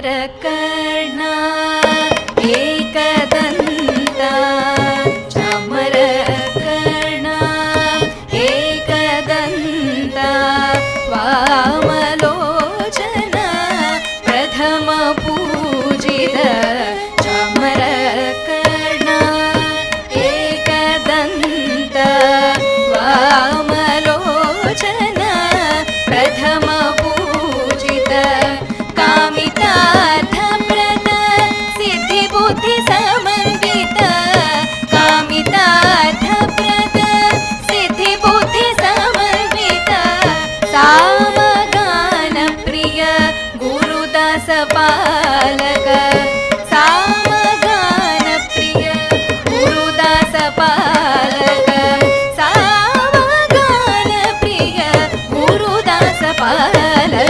चामरकर्णा एकदन्ता चामरकर्णा एकदन्ता वामलोचना प्रथमपूजित चामरकर्णा एकदन्ता वामलोचना प्रथमपूजित कामितार्थप्रद सिद्धिबुद्धिसमन्वित कामितार्थप्रद सिद्धिबुद्धिसमन्वित सामगानप्रिय गुरुदासपालक सामगानप्रिय गुरुदासपालक सामगानप्रिय गुरुदासपालक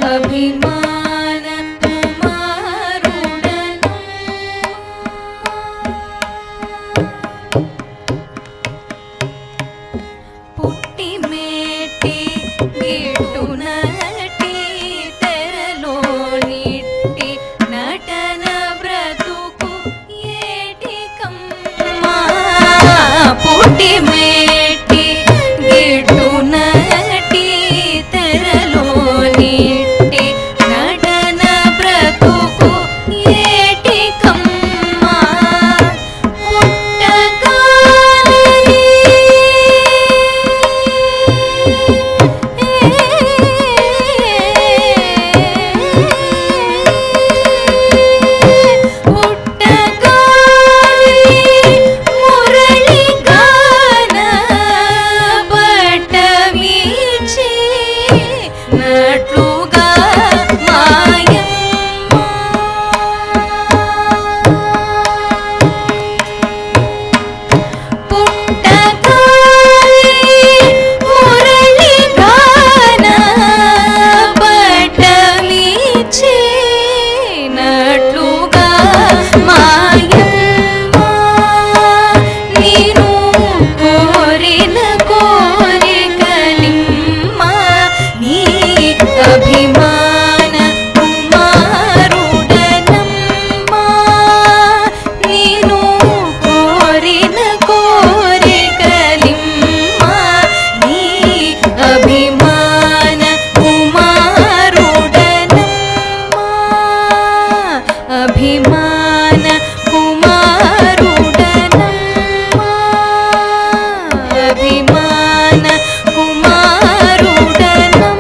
అభిమాన కుమారుడను పుట్టి మేటి గిట్టునటి తెరలో నిట్టి నటన బ్రతుకు ఏటి కమ్మా పుట్టి మేటి గిట్టునటి తెరలో నిట్టి నటన బ్రతుకు ఏటి కమ్మా పుట్టగానే మురళిగాన పట్టమిచి నట్లుగా మాయమ్మ పుట్టగానే మురళిగాన పట్టమిచి నట్లుగా మాయమ్మ నీను కోరిన కోరికలిమ్మ నీ అభిమాన కుమారుడనమ్మ నీను కోరిన కోరికలిమ్మ నీ అభిమాన కుమారుడనమ్మ అభిమాన కుమారుడనమ్మ అభిమాన కుమారుడనమ్మ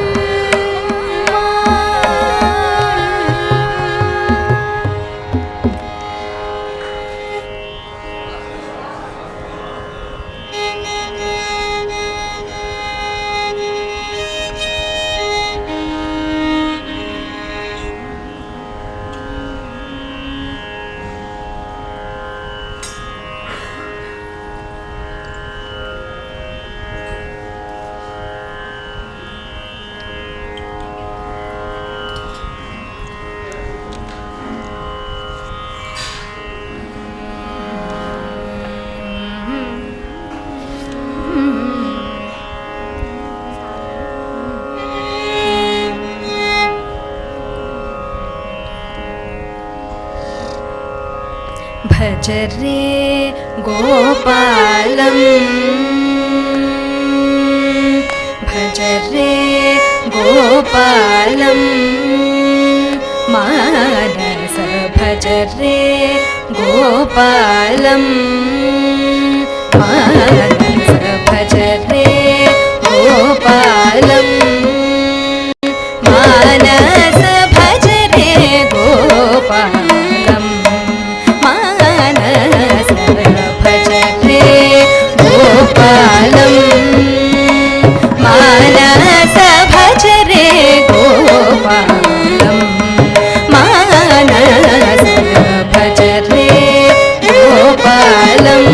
భజ రే గోపాలం భజ రే గోపాలం మానస భజ రే గోపాలం మానస భజ రే గోపాలం మానస భజ రే గోపాలం మానస భజ రే గోపాలం మానస భజ రే గోపాలం మానస భజ రే గోపాలం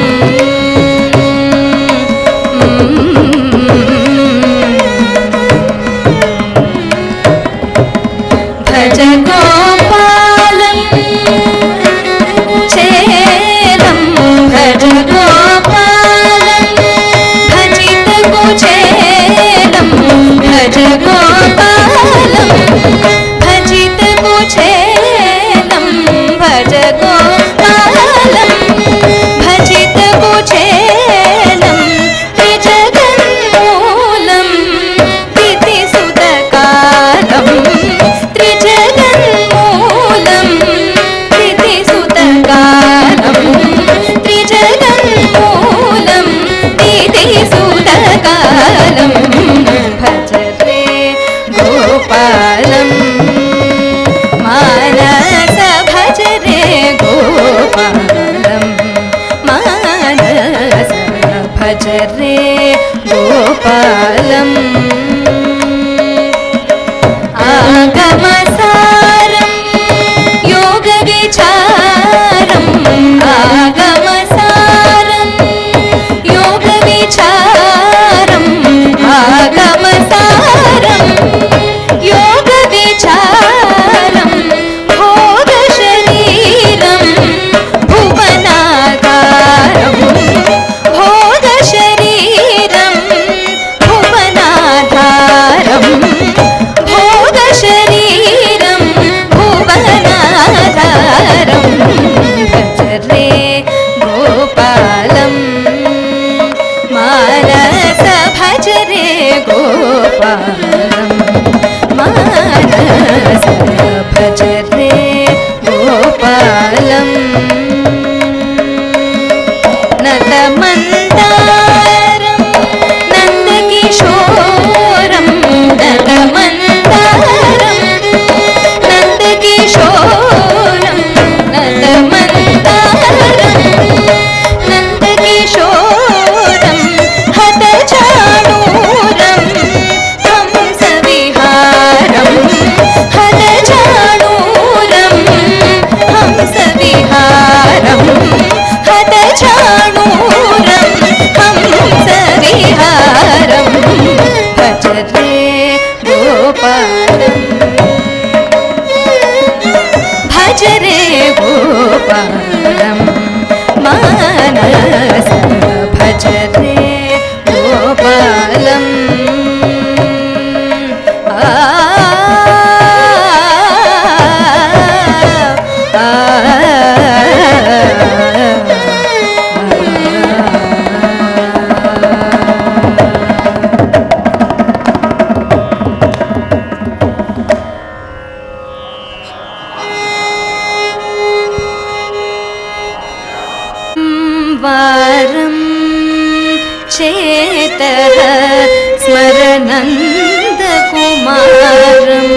स्मरनन्दकुमारं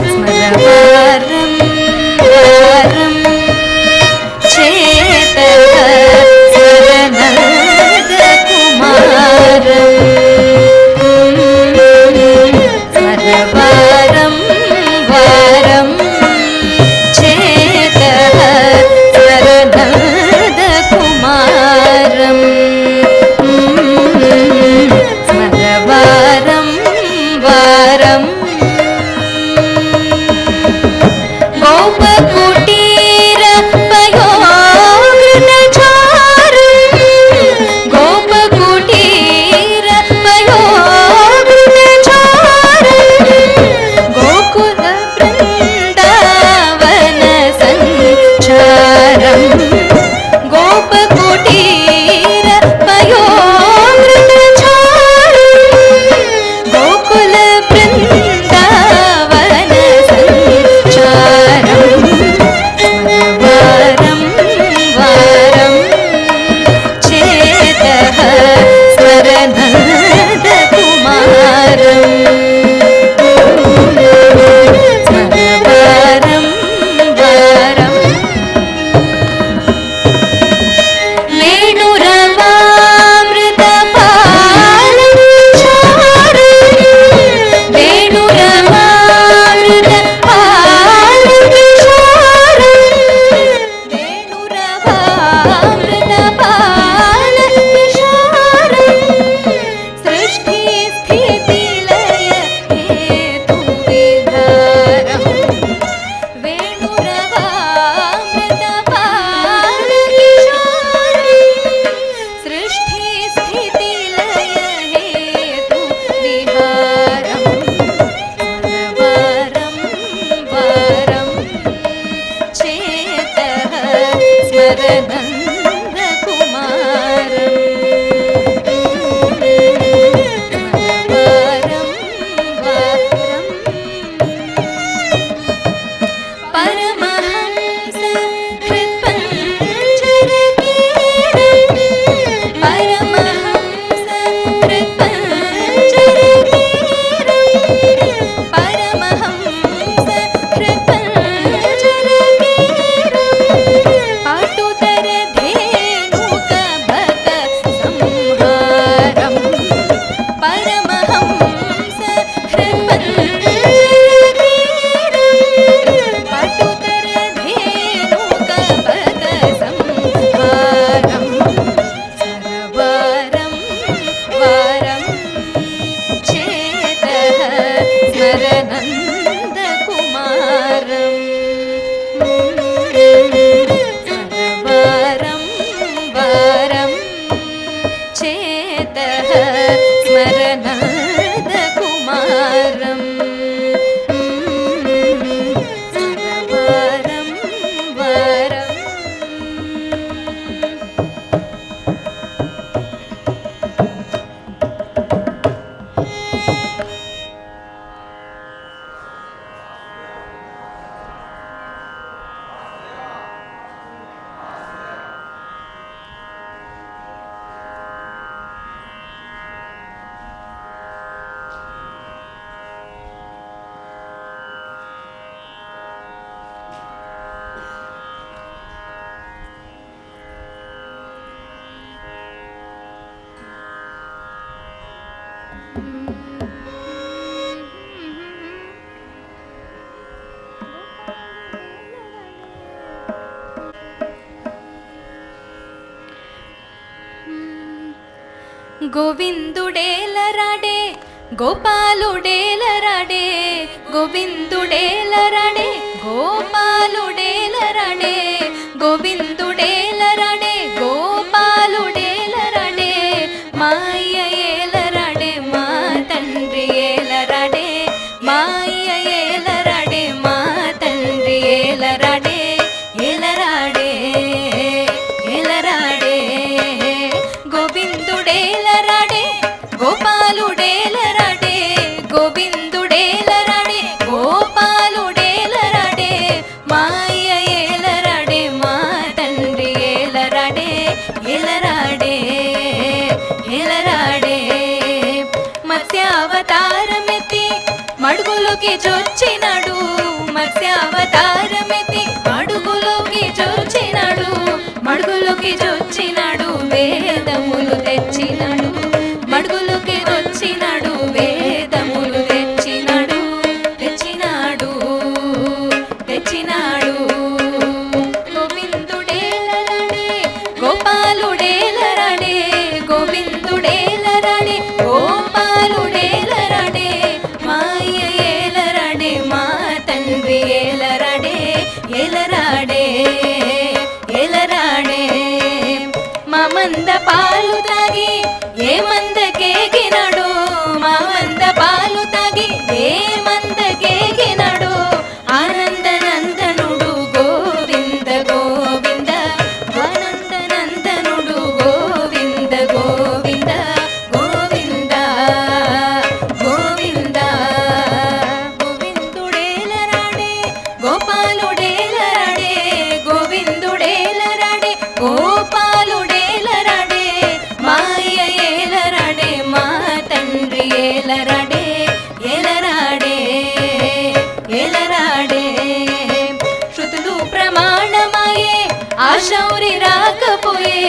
स्मरवारं वारं चेतः स्मरनन्दकुमारं स्मरवारं वारं चेतः स्मरनन्दकुमारं स्मरवारं वारं गोपकुटीर पयोवृतचारं गोपकुटीर पयोवृतचारं गोकुल वृन्दावन सञ्चारं गोपकुटीर पयोवृतचारं गोकुल वृन्दावन सञ्चारं स्मरवारं वारं चेतः स्मरनन्दकुमारं स्मरवारं वारं वेणुरवामृतपालविचारं वेणुरवामृतपालविचारं वेणुरवामृतपालविचारं सृष्टिस्थितिलय हेतुविधारं वेणुरवामृतपालविचारं सृष्टिस्थितिलय हेतुविहारं स्मरवारं वारं चेतः स्मरनन्दकुमारं स्मरवारं वारं परमहंस हृत्पञ्जरकीरं परमहंस हृत्पञ्जरकीरं परमहंस हृत्पञ्जरकीरं पाटुतरधेनुकभग संहारं परमहंस हृत्पञ्जरकीरं पाटुतरधेनुकभग संहारं स्मरवारं वारं चेतः स्मरनन्दकुमारं स्मरवारं वारं चेतः स्मरनन्दकुमारं स्मरवारं वारं गोविंदुडेलराडे गोपालुडेलराडे गोविंदुडेलराडे गोपालुडेलराडे गोविंदुडेलराडे गोपालुडेलराडे माय्ययेलराडे मा तंड्रि येलराडे माय्ययेलराडे मा तंड्रि येलराडे येलराडे येलराडे गोविंदुडेलराडे गोपालुडेलराडे गोविंदुडेलराडे गोपालुडेलराडे माय्ययेलराडे मा तंड्रि येलराडे येलराडे येलराडे మత్స్యావతారమెత్తి మడుగులోకి చొచ్చినాడు మత్స్యావతారమెత్తి మడుగులోకి చొచ్చినాడు మడుగులోకి చొచ్చినాడు వేదములు తెచ్చినాడు మడుగులోకి వచ్చినాడు వేదములు తెచ్చినాడు తెచ్చినాడు తెచ్చినాడు గోవిందుడేలరాడే గోపాలుడేలరాడే గోవిందుడేలరాడే గోపాలుడేలరాడే మాయ ఏలరాడే మా తండ్రి ఏలరాడే ఏలరాడే ఏలరాడే మా మంద పాలు తాగి ఏ మందకేగినాడు మా మంద పాలు తాగి ఏ మందకేగినాడు ఆనందనందనుడు గోవింద గోవింద ఆనందనందనుడు గోవింద గోవింద గోవింద గోవింద గోవిందుడేలరాడే గోపాలుడేలరాడే గోవిందుడేలరాడే గోపాలుడేలరాడే మాయ ఏలరాడే మా తండ్రి ఏలరాడే ఏలరాడే ఏలరాడే శృతులు ప్రమాణమాయే ఆ శౌరి రాకపోయే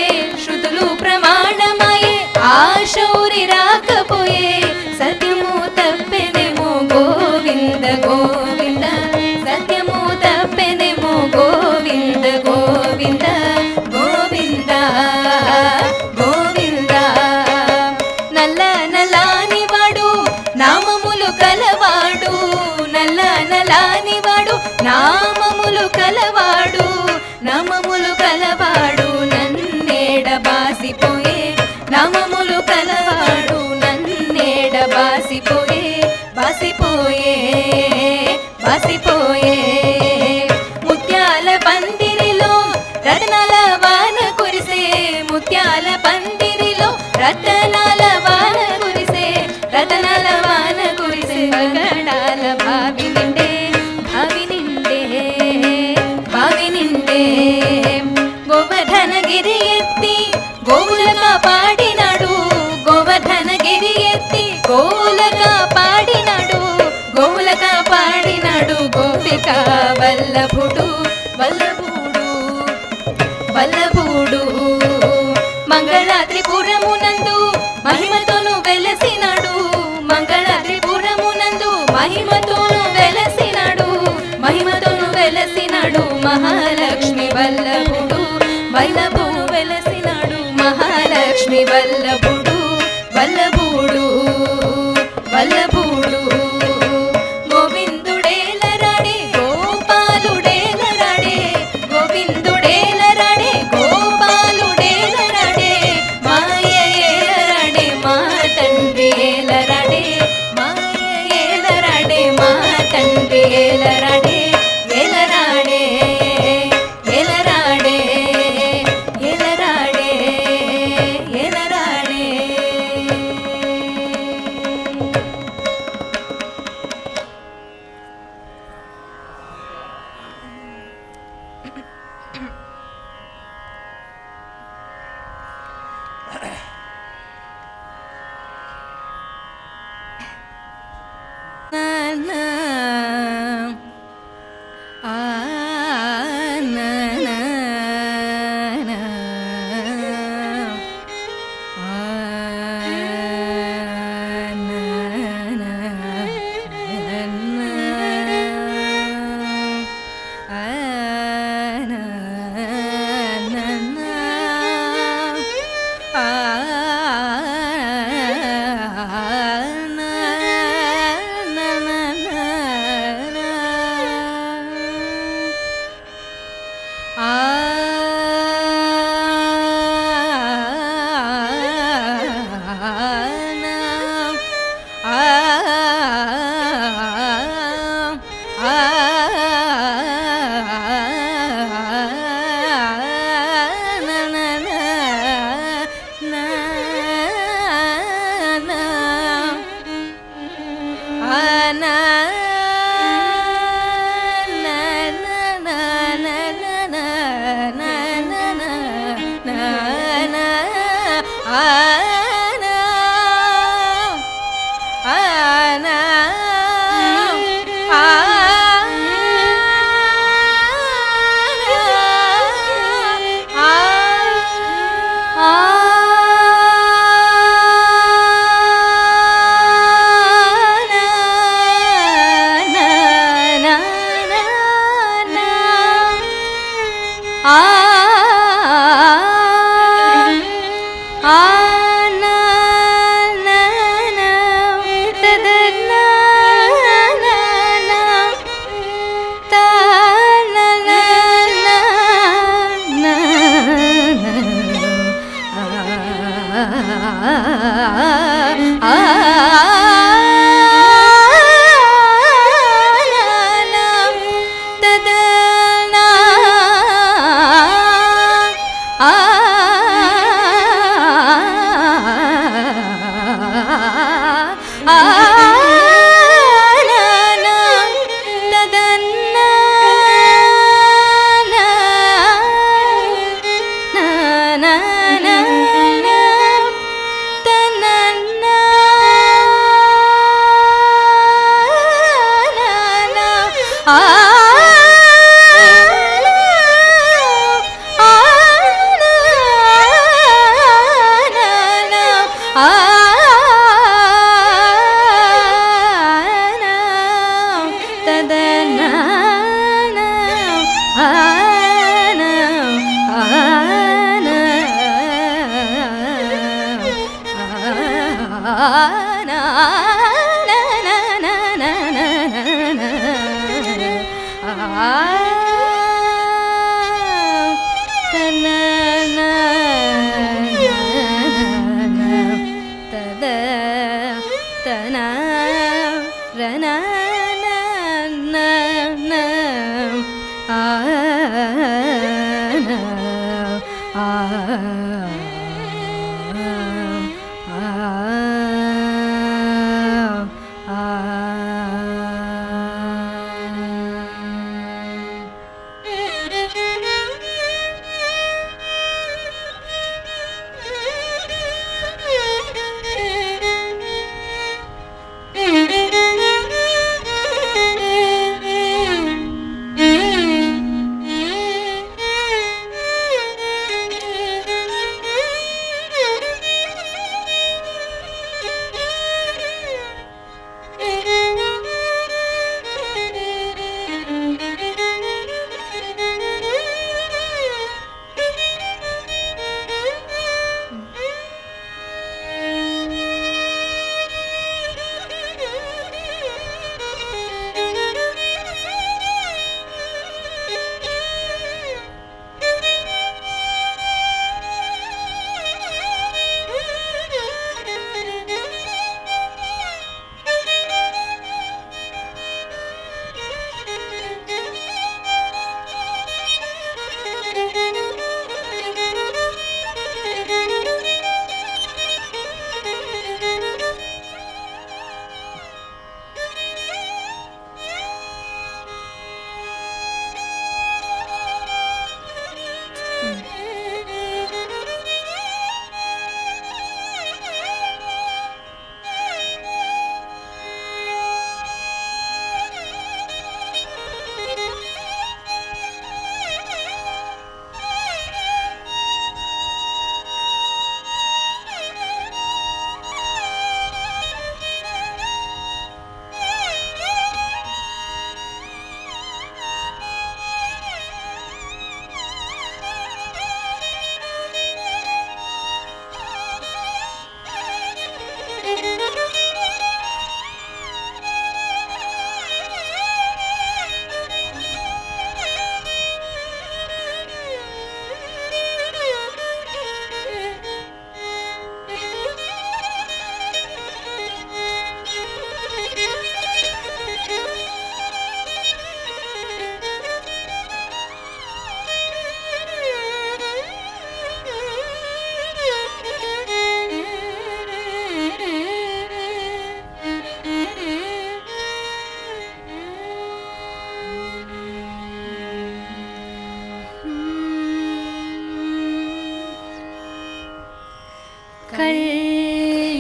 శృతులు ప్రమాణమాయే ఆ శౌరి రాకపోయే సత్యము తప్పెనేమో గోవింద గోవింద సత్యము తప్పెనేమో గోవింద గోవింద గోవింద గోవింద నల్ల నల్లాని వాడు నామములు కలవాడు నల్ల నల్లాని వాడు నామములు కలవాడు నామములు కలవాడు నన్నేడ బాసిపోయే నామములు కలవాడు నన్నేడ బాసిపోయే బాసిపోయే బాసిపోయే ముత్యాల పందిరిలో రత్నాల వాన కురిసే ముత్యాల పందిరిలో రతనాల వాన కురిసే రతనాల వాన కురిసే గడాల భావి నిండే భావి నిండే భావి నిండే గోవర్ధనగిరి ఎత్తి గోవులగా పాడినాడు గోవర్ధనగిరి ఎత్తి గోవులగా పాడినాడు గోవులగా పాడినాడు గోపిక వల్లభుడు వల్లభుడు వల్లభుడు మంగళాద్రిపురమునందు మహిమతోను వెలసినాడు మంగళాద్రిపురమునందు మహిమతోను వెలసినాడు మహిమతోను వెలసినాడు మహాలక్ష్మి వల్లభుడు వల్లభు వెలసినాడు మహాలక్ష్మి వల్లభుడు వల్లభుడు వల్లభుడు గోవిందుడేలరాడే గోపాలుడేలరాడే గోవిందుడేలరాడే గోపాలుడేలరాడే మాయ ఏలరాడే మా తండ్రి ఏలరాడే మాయ ఏలరాడే మా తండ్రి ఏలరాడే ఏలరాడే ఏలరాడే ఏలరాడే ఏలరాడే na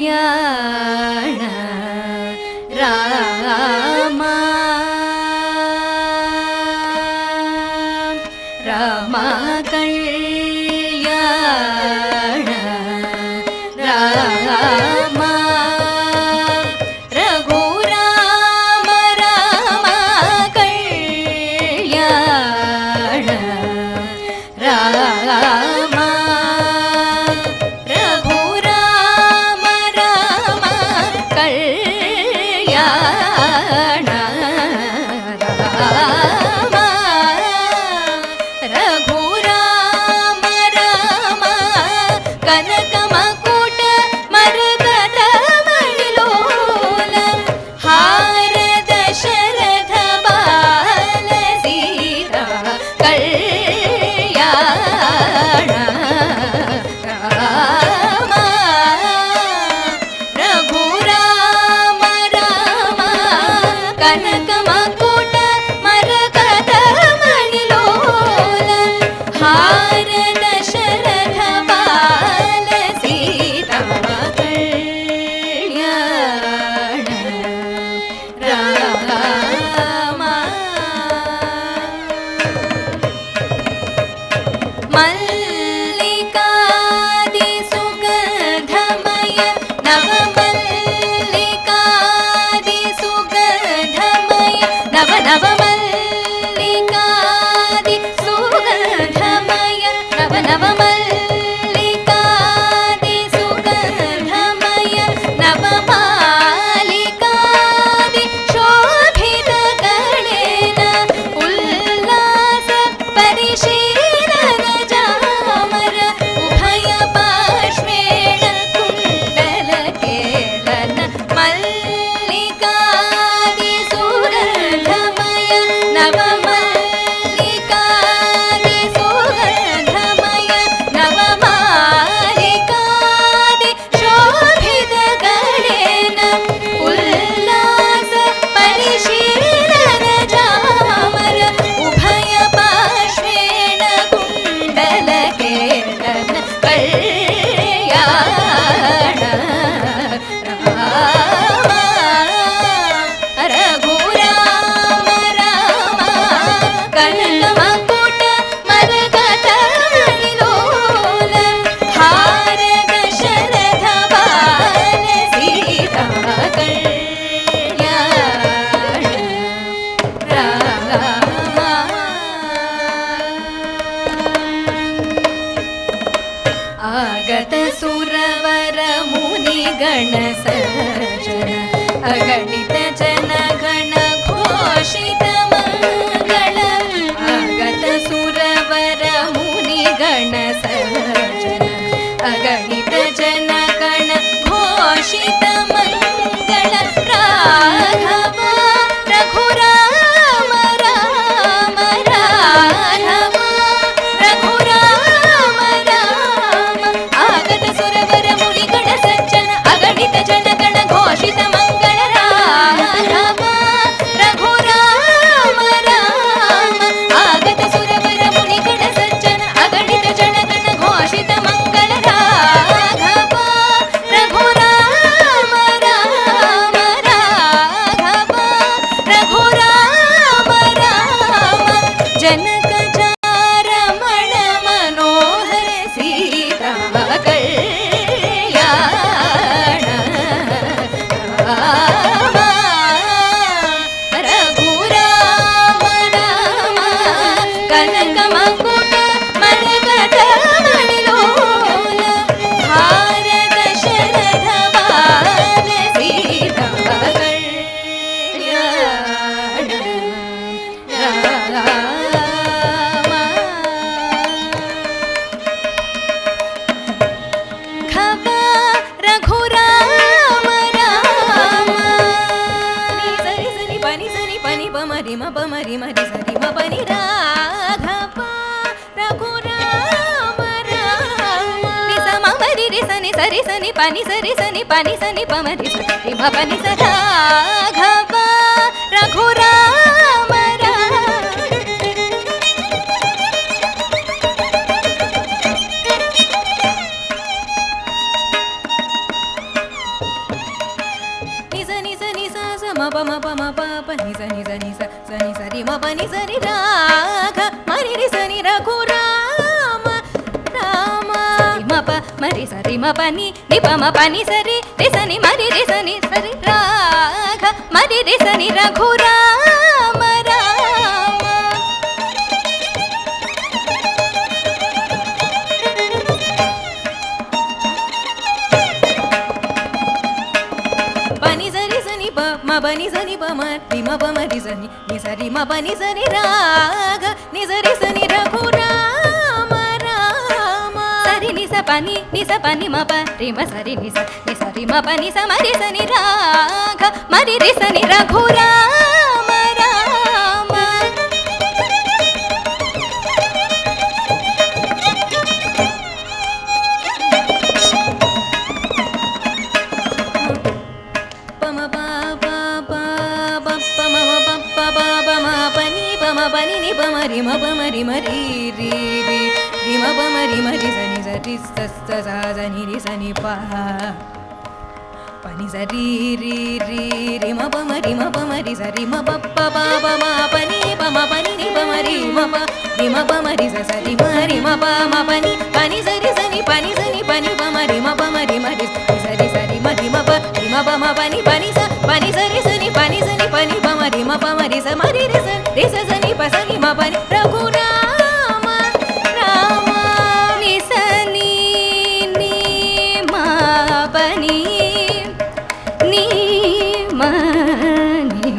கல்யாண ராமா ராமா கல்யாண ராமா ரகுராம ராಮ கல்யாண ராಮ ரகுராಮ ராಮ கல்யாண ராಮ ரகுராಮ ராಮ கனக மகுಟ மரகத மணிலೋಲ ಹಾರ ದಶರಥ ಬಾಲ ಸೀತಾ ಕಲ್ಯಾಣ ರಾಮ ರಘುರಾಮ ರಾಮ ಕನಕ ಮಕುಟ ಮರಕತ ಮಣಿಲೋಲ ಹಾರ ದಶರಥ ಬಾಲ ಸೀತಾ ಕಲ್ಯಾಣ ರಾಮ మరి మ ప మరి మరి సరి మ పని రాఘవ రఘురామ రామ ని స మ మరి రి సని సరి సని పని సరి సని పని సని ప మరి సరి మ పని స రాఘవ రఘురామ రామ మ ప మ ప మ ప ప ని స ని స ని స స ని స రి మ ప ని స రి రాఘ మరి రి స ని రఘురామ రామ మ ప మరి స రి మ ప ని ని ప మ ప ని స రి రి స ని మరి రి స ని స రి రాఘ మరి రి స ని రఘురామ రామ మ బని సని ప మ రి మ ప మ రి సని ని సరి మ పని సని రాగ ని సరి సని రఘురామ రామ సరి ని స పని మ ప రి మ సరి ని సరి మ పని స మ రి సని రాగ మరి రి సని రఘురామ రామ పని ని ప మరి మ ప మరి మరి రి రి రి మ ప మరి మరి స ని స రి స స స స ని రి స ని ప పని స రి రి రి రి మ ప మరి మ ప మరి స రి మ ప ప ప ప మ పని ప మ పని ని ప మరి మ ప రి మ ప మరి స స రి మ రి మ ప మ పని పని స రి స ని పని స ని పని ప మరి మ ప మరి మరి స రి మ రి మ ప రి మ ప మ పని పని స రి స ని పని స ని పని ప మరి మ ప మరి స మరి రి స ని ప స ని మ పని రఘురామ రామ ని స ని ని మ పని ని మ ని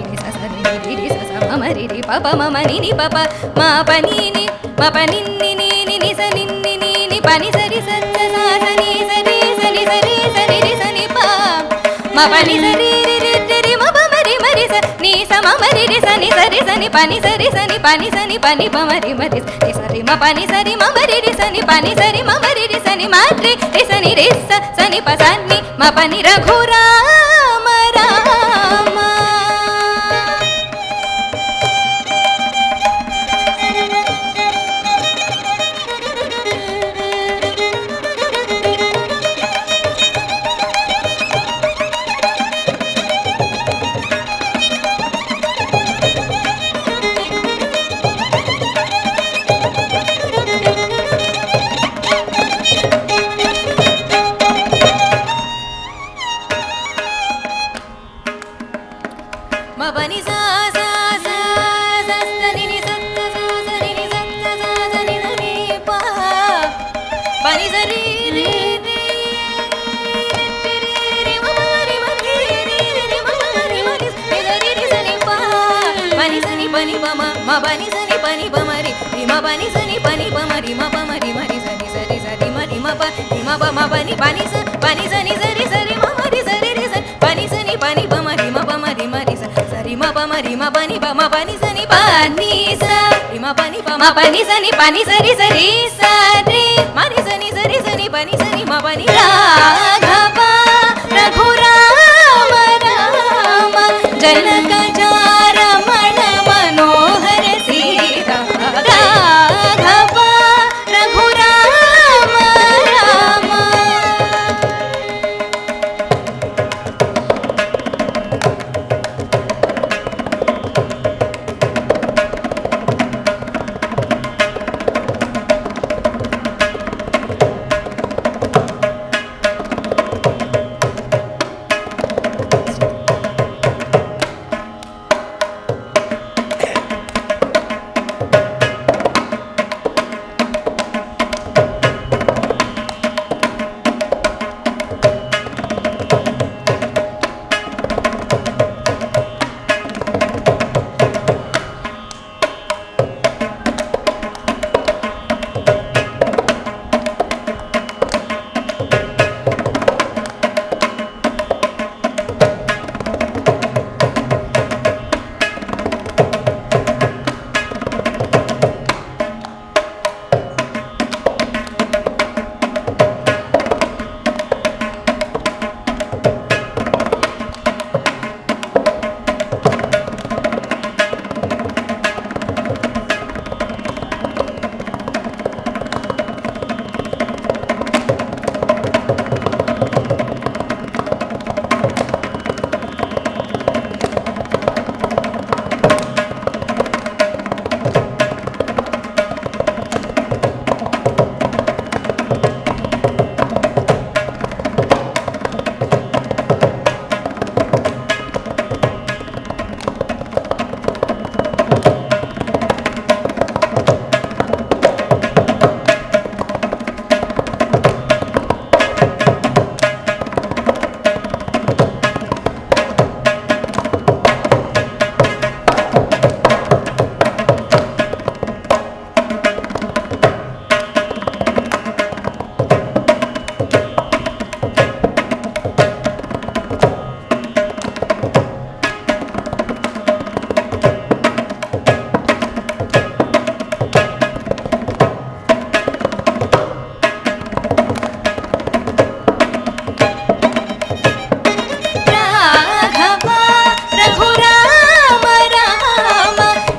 రి స స రి స స మ మరి రి ప ప మ మ ని ని ప ప మ ప ని ని మ ప ని ని ని ని ని స ని ని ని ని ప ని స రి స స స స ని స రి స ని స రి స ని రి స ని ప మ ప ని స రి రి రి రి రి మ ప మ రి మ రి స ని స మ మ రి రి స ని స రి స ని ప ని స రి స ని ప ని స ని ప ని ప మ రి మ రి ని స రి మ ప ని స రి మ మ రి రి స ని ప ని స రి మ మ రి రి స ని మ రి రి స ని రి స స ని ప స ని మ ప ని రఘురామ రామ పని సని పని సరి సరి సరి మరి సని సరి సని పని సని మ పని రాఘవ రఘురామ రామ జనక జారమణ మనోహర సీతా రాఘవ రఘురామ రామ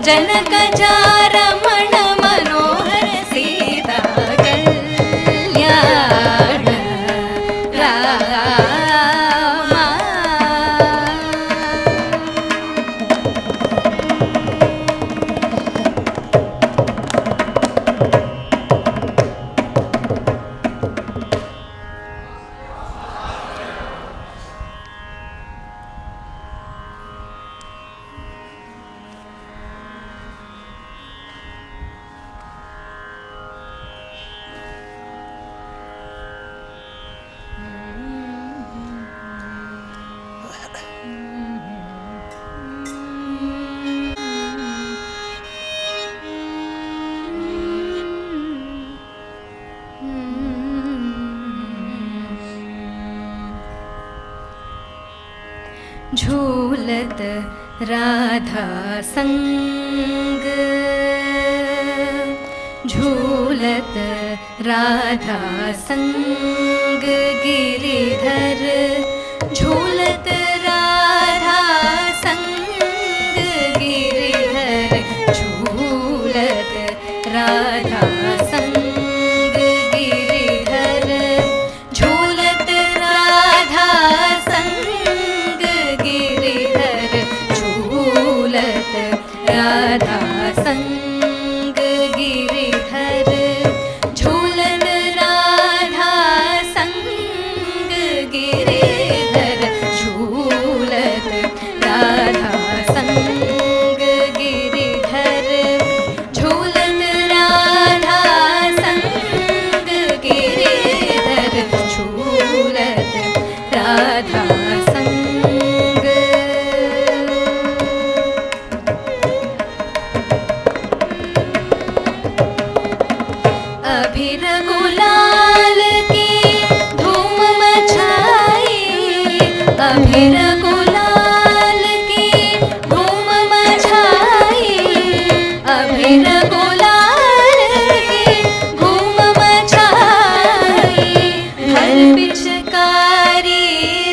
जनक रमण मनोहर सीता कल्याण रामा। झूलत राधा संग, झूलत राधा संग गिरिधर, झूलत राधा संग गिरिधर, झूलत राधा संग गिरिधर, झूलत राधा संग गिरिधर, झूलत राधा संग गिरिधर, झूलत राधा संग गिरिधर, झूलत राधा संग गिरिधर, झूलत राधा संग गिरिधर, झूलत राधा संग। अभिर गुलाल की धूम मचाई, अभिर गुलाल की धूम मचाई, अभिर गुलाल की धूम मचाई, हर पिचकारी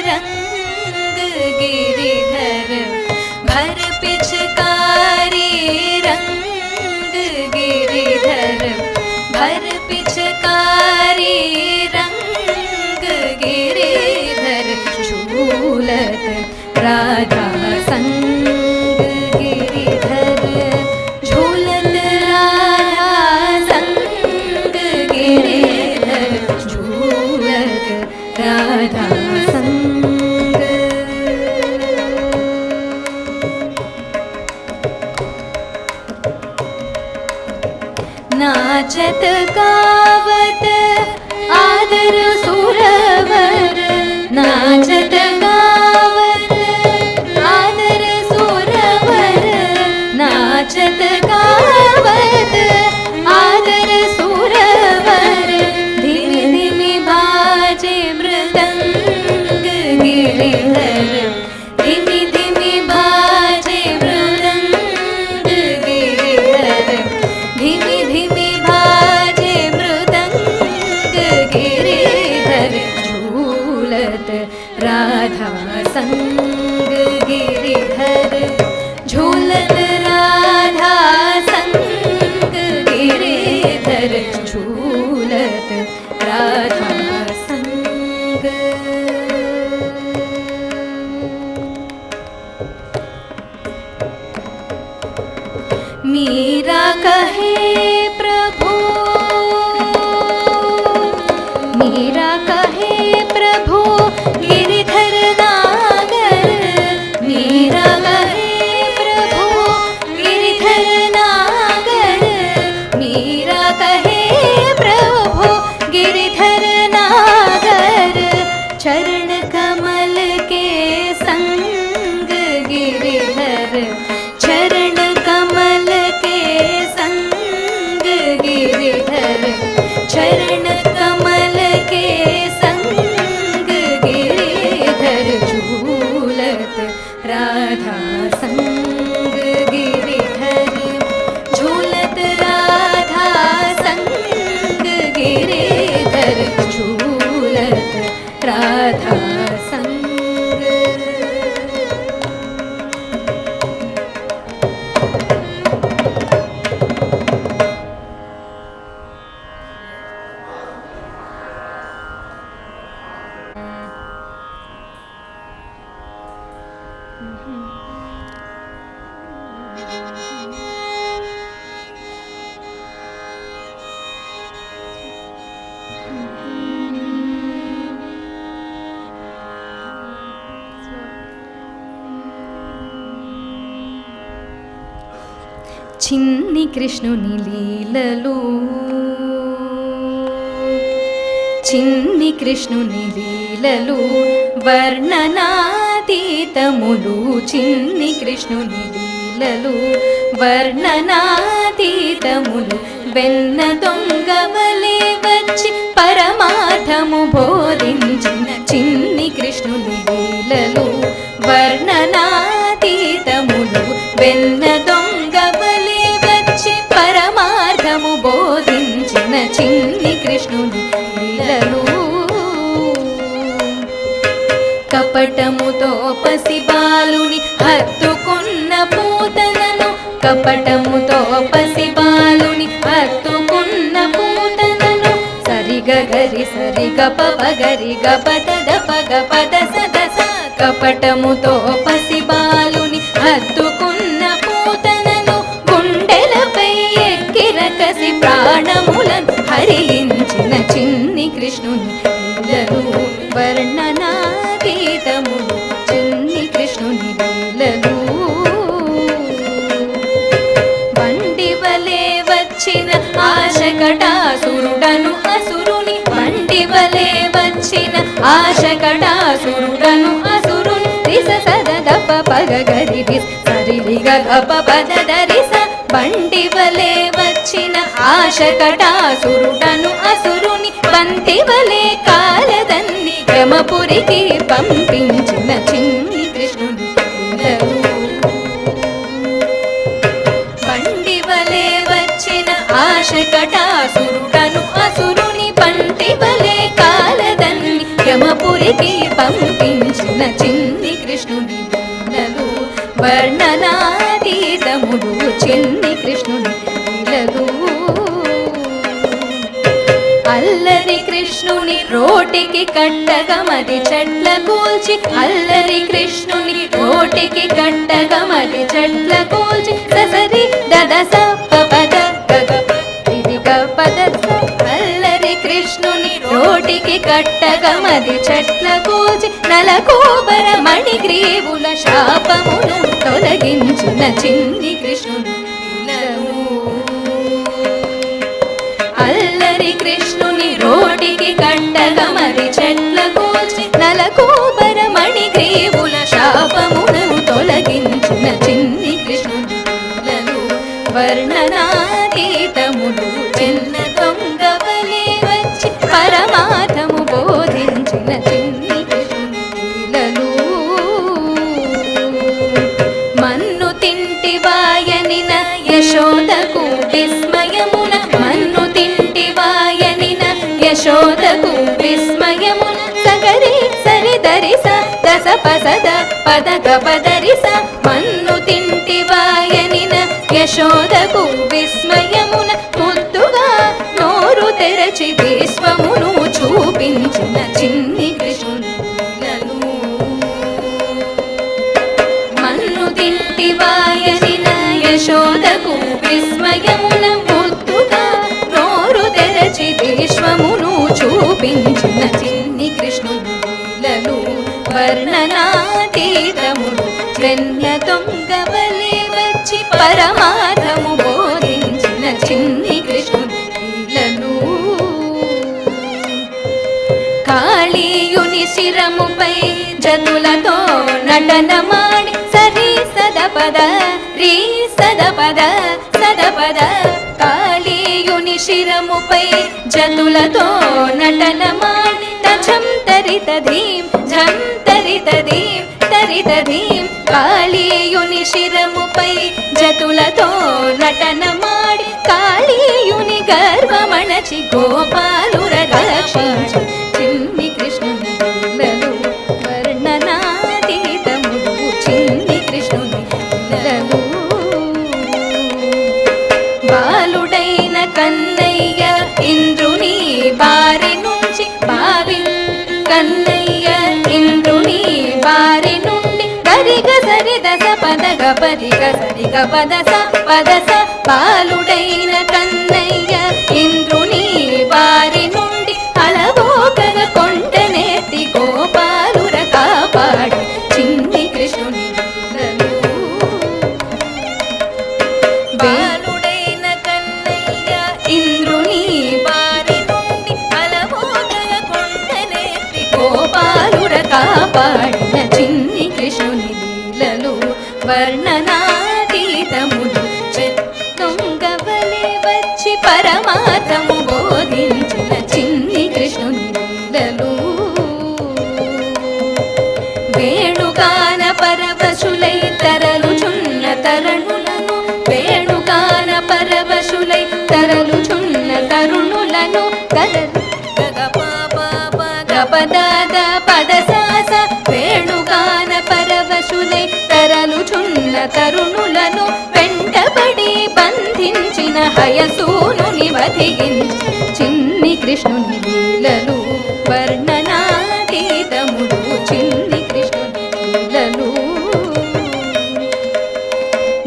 रंग गिरिधर, भर पिचकारी रंग गिरिधर, भर पिचकारी रंग गिरिधर, झूलत राधा संग गिरिधर, झूलत राधा संग गिरिधर, झूलत राधा संग। नाचत गावत आदर सुरवर, नाचत गावत आदर सुरवर, नाचत गावत आदर सुरवर, धिमी धिमी बाजे मृदंग गिरिधर, धिमी धिमी बाजे मृदंग गिरिधर, धिमी धिमी बाजे मृदंग गिरिधर, झूलत राधा संग गिरिधर, झूलत राधा संग गिरिधर, झूलत राधा संग। मीरा कहे प्रभु, मीरा कहे प्रभु गिरिधर नागर, मीरा कहे प्रभु गिरिधर नागर, मीरा कहे प्रभु गिरिधर नागर, चरण कमल के संग गिरिधर, चरण कमल के संग गिरिधर, चरण कमल के संग गिरिधर, झूलत राधा संग गिरिधर, झूलत राधा संग गिरिधर, झूलत राधा संग। చిన్ని కృష్ణుని లీలలు, చిన్ని కృష్ణుని లీలలు వర్ణనాతీతములు, చిన్ని కృష్ణుని లీలలు వర్ణనాతీతములు. వెన్న దొంగవలే వచ్చి పరమార్థము బోధించిన చిన్ని కృష్ణుని లీలలు వర్ణనాతీతములు. వెన్న దొంగవలే వచ్చి పరమార్థము బోధించిన చిన్ని కృష్ణుని లీలలు. కపటముతో పసిబాలుని హత్తుకున్న పూతనను, కపటముతో పసిబాలుని హత్తుకున్న పూతనను. సరిగ గరి సరిగ పవ గరి గపద పగ పద సదస. కపటముతో పసిబాలుని హత్తుకున్న పూతనను, గుండెలపై ఎక్కిరకసి ప్రాణములను హరించిన చిన్ని కృష్ణుని లీలలు వర్ణనాతీతములు, చిన్ని కృష్ణుని లీలలు. వండివలే వచ్చిన ఆశకటాసురుడను అసురుని, వండివలే వచ్చిన ఆశకటాసురుడను అసురుని. రిస సద పగ గరి విస్ సరిలిగ గప పద దరిస. బండివలే వచ్చిన ఆశకటాసురుడను అసురుని, బంతివలే కాలదన్ని యమపురికి పంపించిన చిన్ని కృష్ణుని లీలలు. బండివలే వచ్చిన ఆశకటాసురుడను అసురుని, బంటివలే కాలదన్ని యమపురికి పంపించిన చిన్ని కృష్ణుని లీలలు వర్ణనాతీతములు, చిన్ని కృష్ణుని లీలలు. అల్లరి కృష్ణుని రోటికి కట్టగమది చెట్ల కూల్చి, అల్లరి కృష్ణుని రోటికి కట్టగమది చెట్ల కూల్చి. ససరి దదస పద గగ తిరిగ పద. అల్లరి కృష్ణుని రోటికి కట్టగమది చెట్ల కూల్చి, నలకోబర మణిగ్రీవుల శాపమును తొలగించిన చిన్ని కృష్ణుని లీలలు. అల్లరి కృష్ణుని రోటికి కట్టగమది చెట్ల కూల్చి, నలకోబర మణిగ్రీవుల శాపమును తొలగించిన చిన్ని కృష్ణుని లీలలు వర్ణనాతీతములు. చిన్న దొంగవలే వచ్చి పరమార్థము బోధించిన చిన్ని కృష్ణుని లీలలు. మన్ను తింటివాయనిన యశోదకు విస్మయమున, మన్ను తింటివాయనిన యశోదకు విస్మయమున. సగరి సరి దరిస దస పసద పద గపదరిస. మన్ను తింటివాయనిన యశోదకు విస్మయమున, ముద్దుగా నోరు తెరచి విశ్వమును చూపించిన చిన్ని కృష్ణుని లీలలు. మన్ను తింటివాయనిన యశోదకు విస్మయమున, ముద్దుగా నోరు తెరచి విశ్వమును చూపించిన చిన్ని కృష్ణుని లీలలు వర్ణనాతీతములు. వెన్న దొంగవలే వచ్చి పరమార్థము బోధించిన చిన్ని కృష్ణుని లీలలు. కాళీయుని శిరముపై జతులతో నటనమాడి, సరి సద పద రీ సద పద సద పద. కాళీయుని శిరముపై జతులతో నటనమాడి, ఝం తరిత ధీం ఝం తరిత ధీం తరిత ధీం. కాళీయుని శిరముపై జతులతో నటనమాడి, కాళీయుని గర్వమణచి గోపాలుర రక్షించు చిన్ని కృష్ణుని లీలలు వర్ణనాతీతములు, చిన్ని కృష్ణుని లీలలు. బాలుడైన కన్నయ్య ఇంద్రుని బారి నుంచి, బావి కన్నయ్య ఇంద్రుని బారి నుండి. గరిగ సరి దశ పద గపరిగ సరిగ పదస పదస. బాలుడైన కన్నయ్య ఇంద్రుని బారి నుండి, అలవోకగ కొండనేతి గోపాలుర కాపాడి చిన్ని కృష్ణుని లీలలు. వర్ణనాతీతములు దొంగవలే వచ్చి పరమార్థము బోధించిన చిన్ని కృష్ణుని లీలలు వేణుగాన పరవశులై తరలుచున్న తరుణులను వేణుగాన పరవశులై తరలుచున్న తరుణులను గపదాద పదసాస వేణుగాన పరవశులై తరలుచున్న తరుణులను వెంటబడి బంధించిన హయసూనుని వధించి చిన్ని కృష్ణుని లీలలు వర్ణనాతీతములు చిన్ని కృష్ణుని లీలలు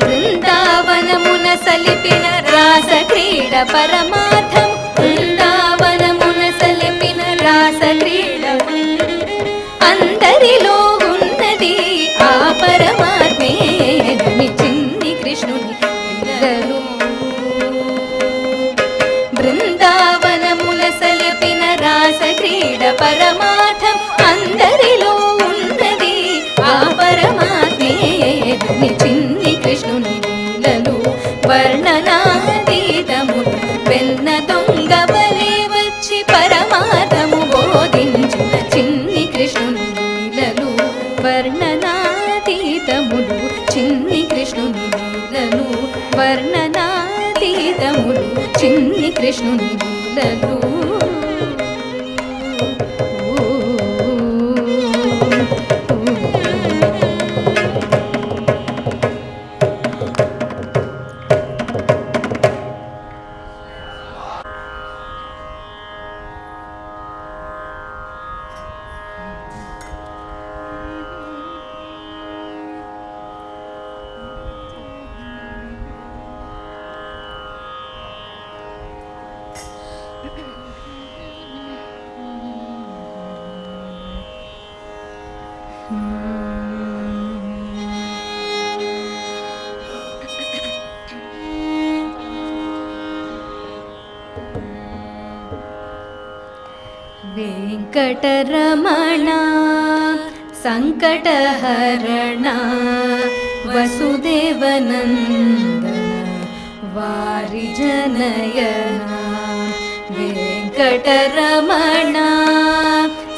బృందావనమున సలిపిన రాస క్రీడ పరమార్థం బృందావనమున సలిపిన రాస క్రీడ అందరిలో ఉన్నది ఆ పరమాత్మేనని చిన్ని కృష్ణుని లీలలు బృందావనముల సలిపిన రాస క్రీడ పరమార్థం అందరిలో ఉన్నది ఆ పరమాత్మేనని చిన్ని కృష్ణుని లీలలు వర్ణనాతీతములు వెన్న దొంగవలే వచ్చి పరమార్థము బోధించిన చిన్ని కృష్ణుని లీలలు వర్ణనాతీతములు చిన్ని కృష్ణుని లీలలు వర్ణనాతీతములు చిన్ని కృష్ణుని లీలలు వెంకటరమణ సంకటహరణ వసుదేవనందన వారి జనయన వెంకటరమణ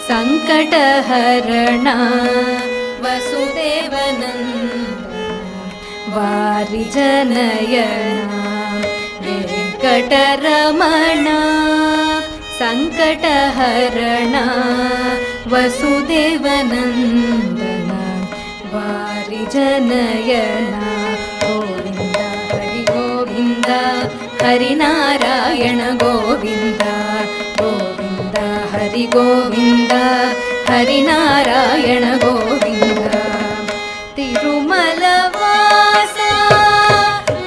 సంకటహరణ వసుదేవనందన వారి జనయన వెంకటరమణ సంకటహరణ వసుదేవనందన వారి జనయన గోవింద హరి గోవింద హరినారాయణ గోవింద గోవింద హరి గోవింద హరినారాయణ గోవింద తిరుమల వాస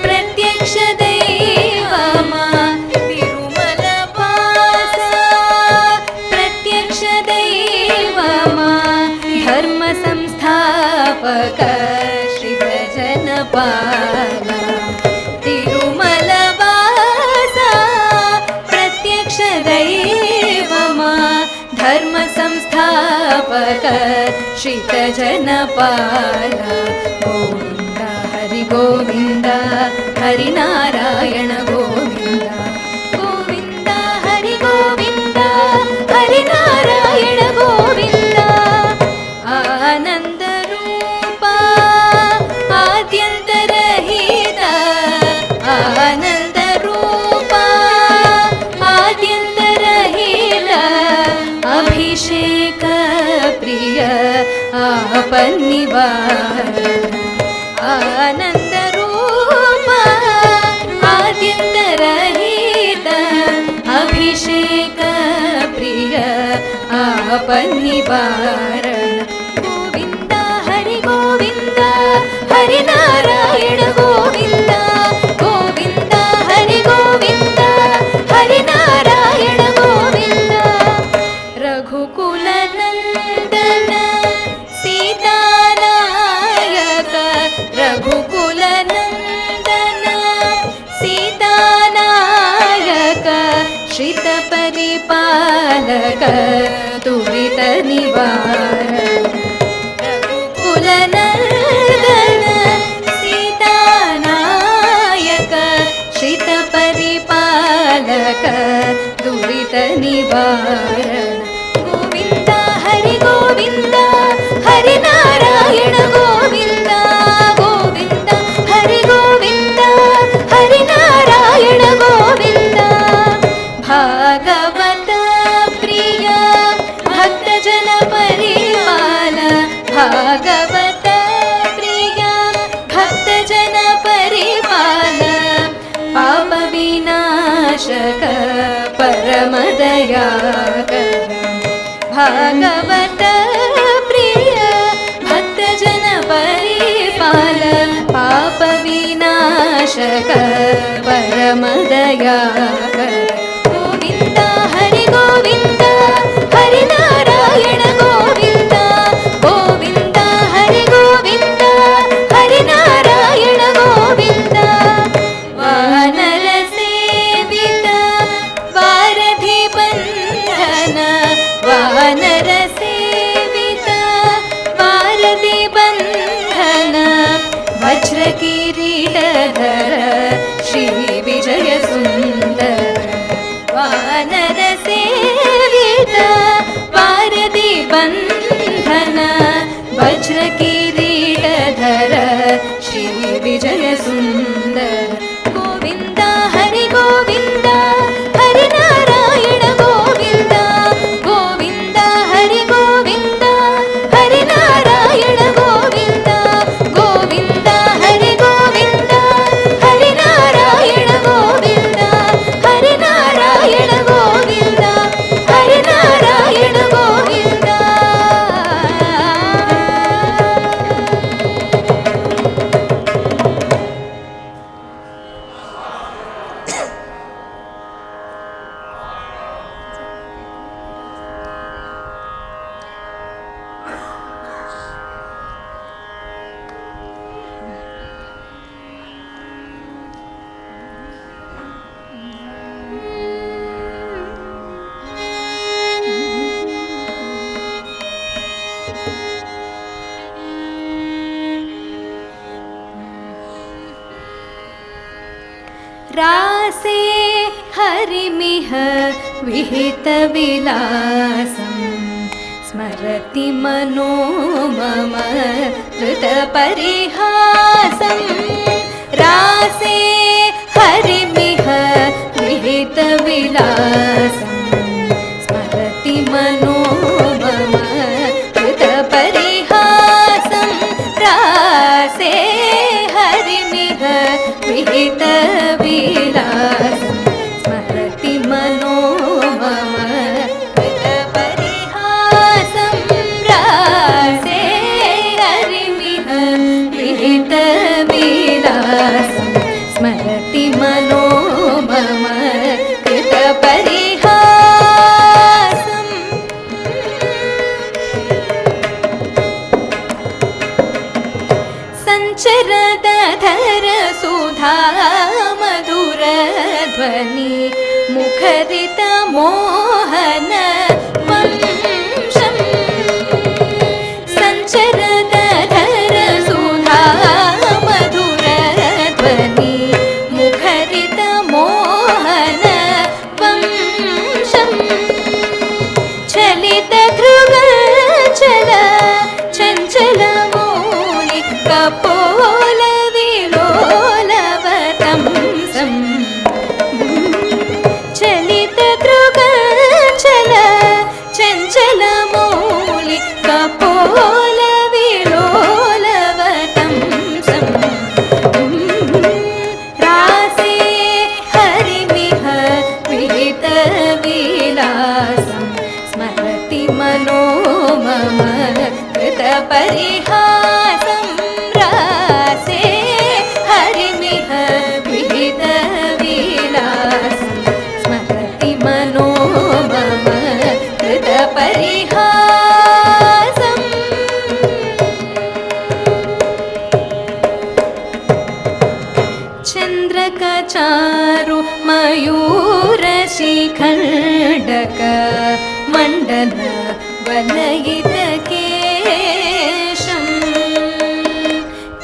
ప్రత్యక్ష దైవమా తిరుమల వాస ప్రత్యక్ష దైవమా ధర్మ సంస్థాపక శ్రీ భజనపాల తిరుమల వాస ప్రత్యక్ష దైవమా ధర్మ సంస్థాపక శ్రీత జనపాల గోవింద హరి గోవింద హరినారాయణ గోవింద గోవింద హరి గోవింద హరినారాయణ గోవింద ఆనంద రూప ఆద్యంతరహిత ఆనంద రూప ఆద్యంతరహిత అభిషేక ప్రియ ఆపన్నివార ఆనంద రూప ఆద్యంతరహిత అభిషేక ప్రియ ఆపన్నివారణ గోవింద హరి గోవింద హరినారాయణ గోవింద గోవింద హరి గోవింద హరినారాయణ గోవింద రఘుకుల నందన సీతానాయక రఘుకుల నందన సీతానాయక శ్రిత పరిపాలక తురిత నివారణ రఘుకుల నందన विनाशक परमदयाकर भागवत प्रिय भक्तजन परिपाल पाप विनाशक परमदयाकर गोविन्द हरि गोविन्द हरि नारायण गोविन्द गोविन्द हरि गोविन्द हरि नारायण गोविन्द वानर सेवित वारधि बन्धन वानर सेवित वारधि बन्धन वज्र किरीटधर श्री विजय सुन्दर वानर सेवित वारधि बन्धन वज्र किरीटधर श्री विजय सुन्दर गोविन्द हरि गोविन्द हरि नारायण गोविन्द गोविन्द हरि गोविन्द हरि नारायण गोविन्द गोविन्द हरि गोविन्द हरि नारायण गोविन्द हरि नारायण गोविन्द हरि नारायण गोविन्द रासे हरिमिह विहित विलासं स्मरति मनो मम कृत परिहासं रासे हरिमिह विहित विलासं स्मरति मनो मम कृत परिहासं रासे हरिमिह विहित विलासं स्मरति मनो मम कृत परिहासं रासे हरिमिह विहित विलासं स्मरति मनो मम कृत परिहासं संचरदधर सुधा मधुर ध्वनि मुखरित मोहन वंशं संचरदधर सुधा मधुर ध्वनि मुखरित मोहन वंशं चलित ध्रुव चल चंचल मौलि कपोल विलोलवतंसं चलित ध्रुव चल चंचल मौलि कपोल विलोलवतंसं रासे हरिमिह विहित विलासं स्मरति मनो मम कृत परिहासं रासे हरिमिह विहित विलासं स्मरति मनो मम कृत परिहासं चन्द्रकचारु मयूर शिखण्डक मण्डल वलयित केशं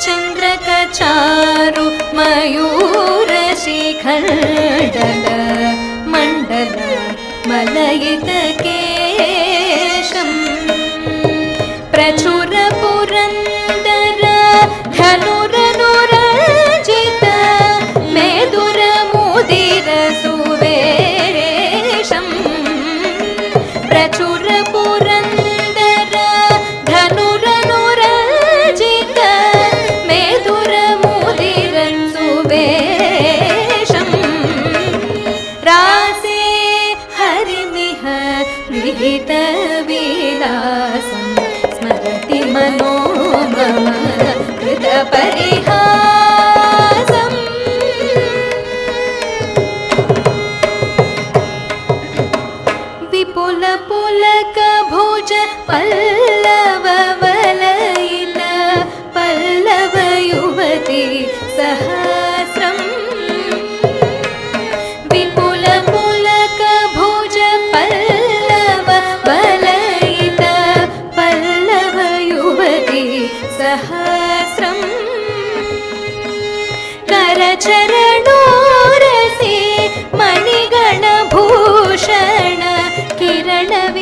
चन्द्रकचारु मयूर शिखण्डल मण्डल मलयित केशं प्रचुर पुरन्दर धनुरनुरजित मेदुर मुदिर सुवेशं प्रचुर पुरन्दर धनुरनुरजित मेदुर मुदिर सुवेशं कृतपरिहासं विपुलपुलकभुज पल्लववलयित पल्लवयुवती सहस्रम् विपुलपुलकभुज पल्लववलयित पल्लवयुवती सहस्रम् करचरणोरसि मणिगणभूषण किरणविभिन्नमीशम्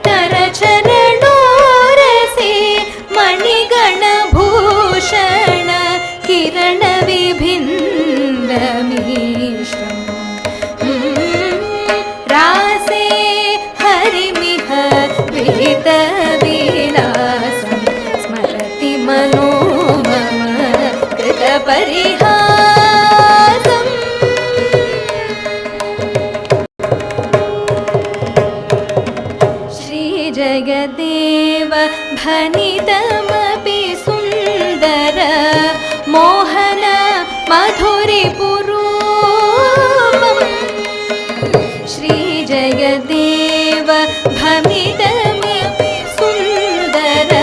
करचरणोरसि मणिगणभूषण किरणविभिन्नमीशम् रासे हरिमिह विहितविलासं स्मरति मनो मम कृतपरिहासम् श्रीजगदेव भनितमपि सुन्दर मोहन मधुरिपुरूपम् श्रीजगदेव भनितमपि सुन्दर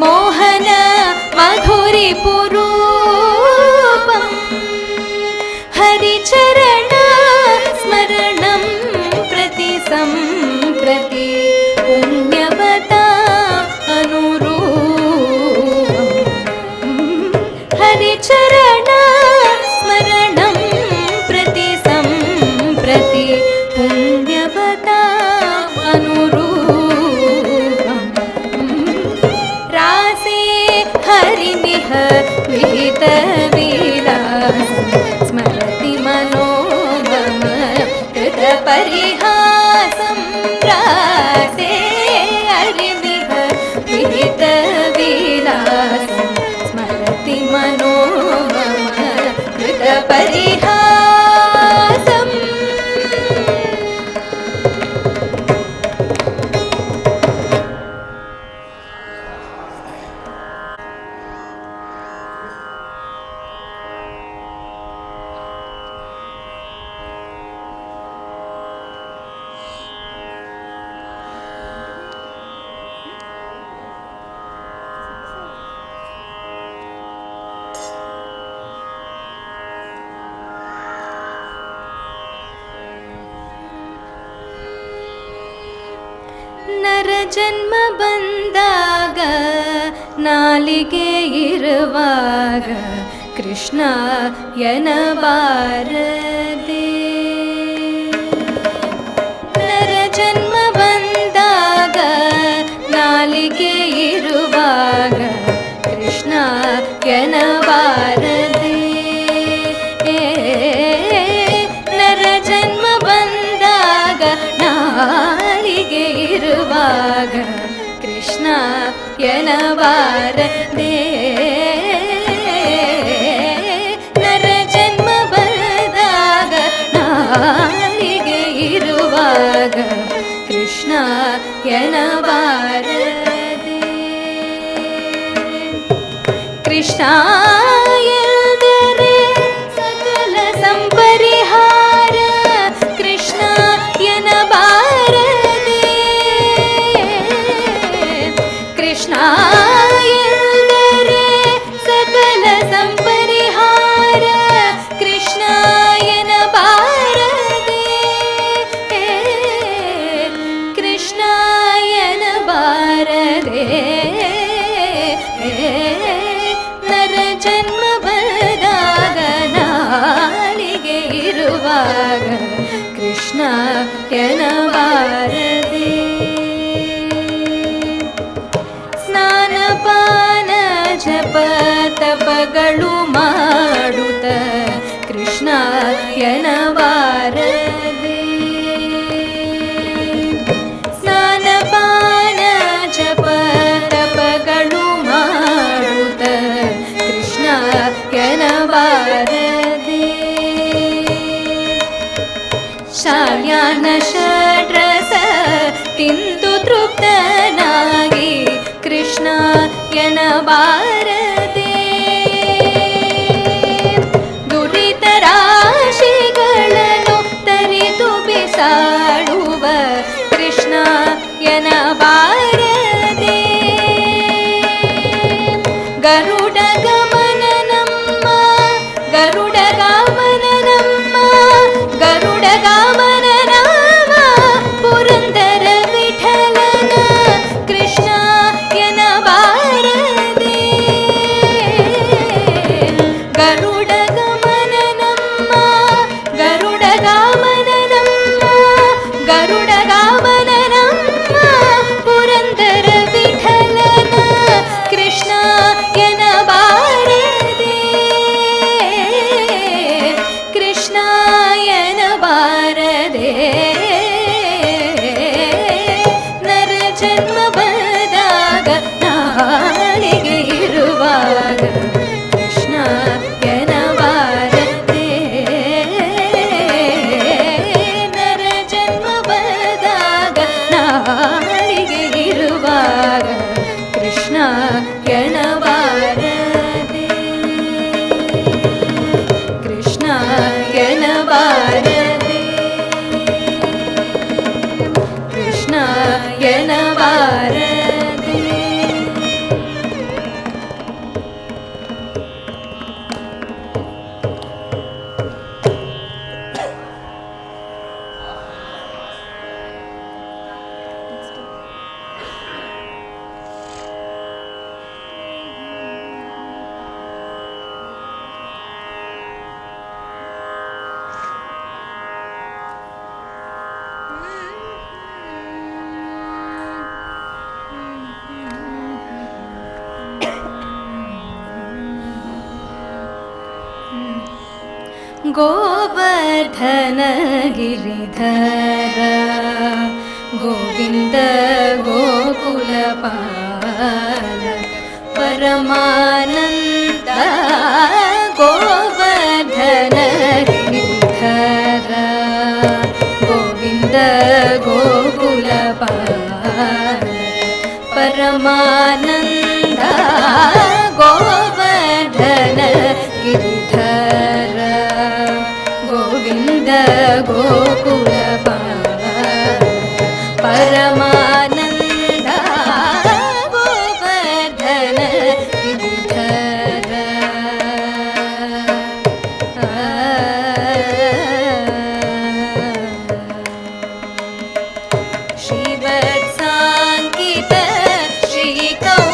मोहन मधुरिपुरूपम् हरिचरण स्मरणं प्रति सम्प्रति पुण्यवता अनुरूपम् हरिचरण स्मरणं प्रति सम्प्रति पुण्यवता अनुरूपम् रासे हरिमिह विहितविलासं स्मरति मनो मम कृतपरिहासं रासे हरिमिह विहितविलासं स्मरति मनो मम कृतपरिहासम् ನರಜನ್ಮ ಬಂದಾಗ ನಾಲಿಗೆ ಇರುವಾಗ ಕೃಷ್ಣ ಎನಬಾರದೆ ನರಜನ್ಮ ಬಂದಾಗ ನಾಲಿಗೆ ಇರುವಾಗ ಕೃಷ್ಣ ಎನಬಾರದೆ ನರಜನ್ಮ ಬಂದಾಗ ನಾಲಿಗೆ ಇರುವಾಗ ಕೃಷ್ಣ ಎನಬಾರದೆ ನರಜನ್ಮ ಬಂದಾಗ ನಾಲಿಗೆ ಇರುವಾಗ ಕೃಷ್ಣ ಎನಬಾರದೆ ಕೃಷ್ಣ ಎಂದರೆ ಸಕಲ ಸಂಪರಿಹಾರ ಕೃಷ್ಣ ಎನಬಾರದೆ ಕೃಷ್ಣ ಎಂದರೆ ಸಕಲ ಸಂಪರಿಹಾರ ಕೃಷ್ಣ ಎನಬಾರದೆ ಕೃಷ್ಣ ಎನಬಾರದೆ ನರಜನ್ಮ ಬಂದಾಗ ನಾಲಿಗೆ ಇರುವಾಗ ಕೃಷ್ಣ ಎನಬಾರದೆ ಸ್ನಾನಪಾನ ಜಪ ತಪಗಳು ಮಾಡುತ್ತ ಕೃಷ್ಣ ಎನಬಾರದೆ ಸ್ನಾನಪಾನ ಜಪ ತಪಗಳು ಮಾಡುತ್ತ ಕೃಷ್ಣ ಎನಬಾರದೆ ಶಾಲ್ಯಾನ ಷಡ್ರಸ ತಿಂದು ತೃಪ್ತನಾ ಎನಬಾರದೆ ದುರಿತ ರಾಶಿಗಳನ್ನು ತರಿದು ಬಿಸಾಡುವ ಕೃಷ್ಣ ಎನಬಾರದೆ ಗರುಡ ಗಮನ ನಮ್ಮ ಗರುಡ ಗಮನ ನಮ್ಮ ಗರುಡ ಗಮನ ರಾಮ ಪುರಂದರ ವಿಠಲನ ಕೃಷ್ಣ ಎನಬಾರದೆ ಗರುಡ ಗಮನ ನಮ್ಮ ಗರುಡ ಗಮನ ನಮ್ಮ ಗರುಡ ಗಮನ ನಮ್ಮ ಪುರಂದರ ವಿಠಲನ ಕೃಷ್ಣ ಎನಬಾರದೆ ಕೃಷ್ಣ ಎನಬಾರದೆ ನರ ಜನ್ಮ ಬಂದಾಗ ನಾಳಿಗೆ ಇರುವಾಗ ಕೃಷ್ಣ ಎನಬಾರದೆ ನರ ಜನ್ಮ ಬಂದಾಗ ನಾಳಿಗೆ ಇರುವಾಗ ಕೃಷ್ಣ ಎನಬಾರದೆ ಕೃಷ್ಣ ಎನಬಾರದೆ ಕೃಷ್ಣ ಎನಬಾರದೆ ಗೋವರ್ಧನ ಗಿರಿಧರ ಗೋವಿಂದ ಗೋಕುಲಪಾಲಕ ಪರಮಾನಂದ ಗೋವರ್ಧನ ಗಿರಿಧರ ಗೋವಿಂದ ಗೋಕುಲಪಾಲಕ ಪರಮಾನಂದ ಗೋವರ್ಧನ ಗಿರಿಧರ ಗೋವಿಂದ ಗೋಕುಲಪಾಲಕ ಪರಮಾನಂದ ಗೋವರ್ಧನ ಗಿರಿಧರ ಶ್ರೀವತ್ಸಾಂಕಿತ ಶ್ರೀಕೌಸ್ತುಭಧರ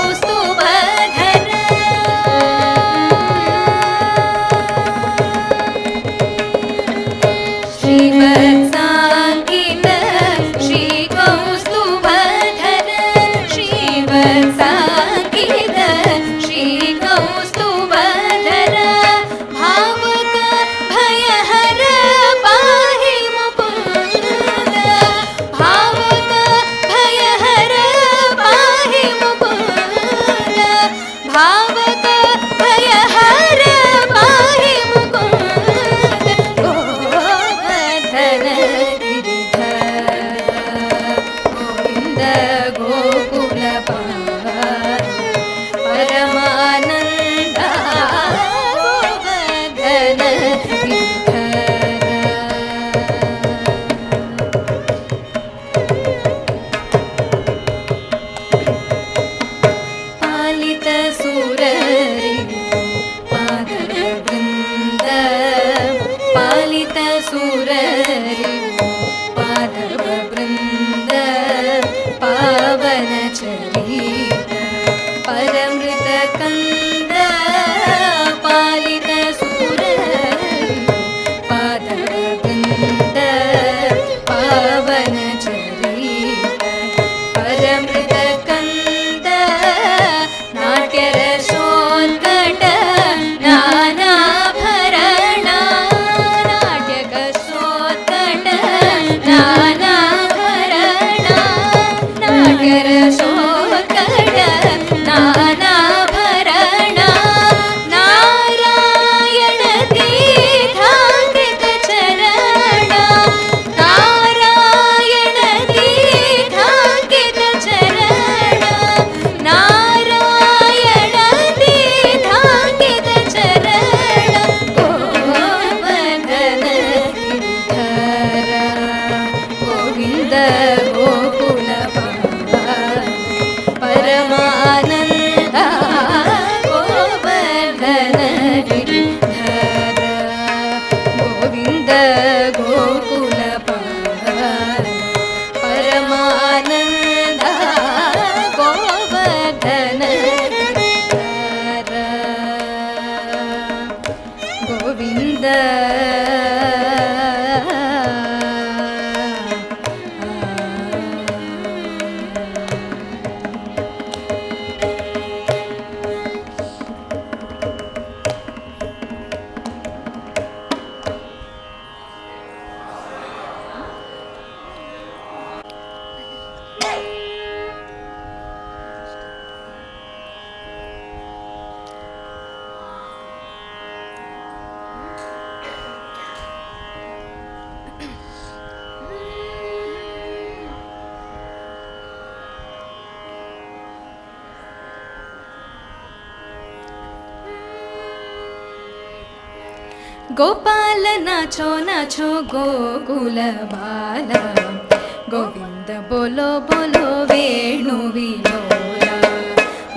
गोपाल नाचो नाचो गोकुल बाला, गोविंद बोलो बोलो वेणु विलोला।